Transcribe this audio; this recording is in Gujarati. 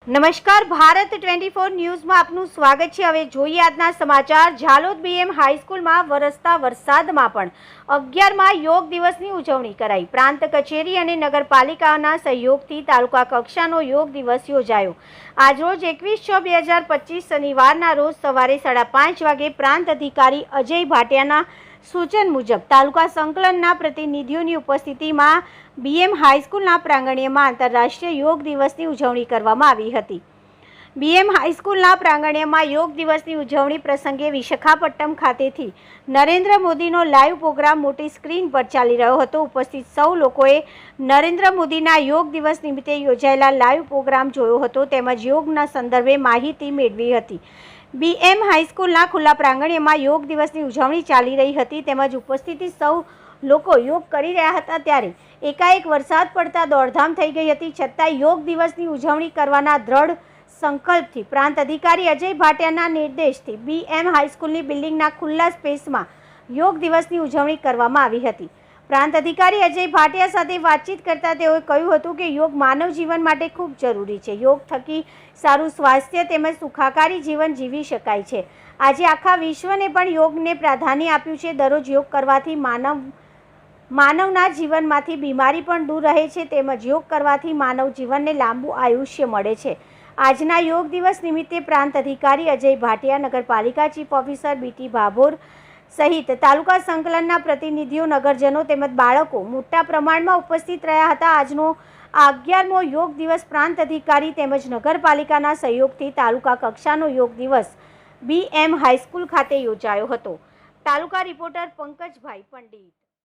નમસ્કાર, ભારત 24 ન્યૂઝમાં આપનું સ્વાગત છે। હવે જોઈએ આજના સમાચાર। ઝાલોદ બીએમ હાઈસ્કૂલમાં વરસતા વરસાદમાં પણ 11મા યોગ દિવસની ઉજવણી કરાઈ। પ્રાંત કચેરી અને નગરપાલિકાના સહયોગથી તાલુકા કક્ષાનો યોગ દિવસ યોજાયો। આજરોજ 21/6/2025 શનિવારના રોજ સવારે 5:30 વાગે પ્રાંત અધિકારી અજય ભાટિયાના સૂચન મુજબ તાલુકા સંકલનના પ્રતિનિધિઓની ઉપસ્થિતિમાં બીએમ હાઈસ્કૂલના પ્રાંગણ્યમાં આંતરરાષ્ટ્રીય યોગ દિવસની ઉજવણી કરવામાં આવી હતી। બીએમ હાઈસ્કૂલના પ્રાંગણ્યમાં યોગ દિવસની ઉજવણી પ્રસંગે વિશાખાપટ્ટનમ ખાતેથી નરેન્દ્ર મોદીનો લાઈવ પ્રોગ્રામ મોટી સ્ક્રીન પર ચાલી રહ્યો હતો। ઉપસ્થિત સૌ લોકોએ નરેન્દ્ર મોદીના યોગ દિવસ નિમિત્તે યોજાયેલા લાઈવ પ્રોગ્રામ જોયો હતો તેમજ યોગના સંદર્ભે માહિતી મેળવી હતી। બીએમ હાઈસ્કૂલના ખુલ્લા પ્રાંગણ્યમાં યોગ દિવસની ઉજવણી ચાલી રહી હતી તેમજ ઉપસ્થિત સૌ લોકો યોગ કરી રહ્યા હતા ત્યારે એકાએક વરસાદ પડતા દોડધામ થઈ ગઈ હતી। છતાં યોગ દિવસની ઉજવણી કરવાના દ્રઢ સંકલ્પથી પ્રાંત અધિકારી અજય ભાટિયાના નિર્દેશથી બીએમ હાઈસ્કૂલની બિલ્ડિંગના ખુલ્લા સ્પેસમાં યોગ દિવસની ઉજવણી કરવામાં આવી હતી। પ્રાંત અધિકારી અજય ભાટિયા સાથે વાતચીત કરતા તેઓએ કહ્યું હતું કે યોગ માનવ જીવન માટે ખૂબ જરૂરી છે। યોગ થકી સારું સ્વાસ્થ્ય તેમજ સુખાકારી જીવન જીવી શકાય છે। આજે આખા વિશ્વને પણ યોગને પ્રાધાન્ય આપ્યું છે। દરરોજ યોગ કરવાથી માનવના જીવનમાંથી બીમારી પણ દૂર રહે છે તેમજ યોગ કરવાથી માનવ જીવનને લાંબુ આયુષ્ય મળે છે। આજના યોગ દિવસ નિમિત્તે પ્રાંત અધિકારી અજય ભાટિયા, નગરપાલિકા ચીફ ઓફિસર બીટી ભાભોર સહિત તાલુકા સંકલનના પ્રતિનિધિઓ, નગરજનો તેમજ બાળકો મોટા પ્રમાણમાં ઉપસ્થિત રહ્યા હતા। આજનો આ 11મો યોગ દિવસ પ્રાંત અધિકારી તેમજ નગરપાલિકાના સહયોગથી તાલુકા કક્ષાનો યોગ દિવસ બીએમ હાઈસ્કૂલ ખાતે યોજાયો હતો। તાલુકા રિપોર્ટર પંકજભાઈ પંડિત।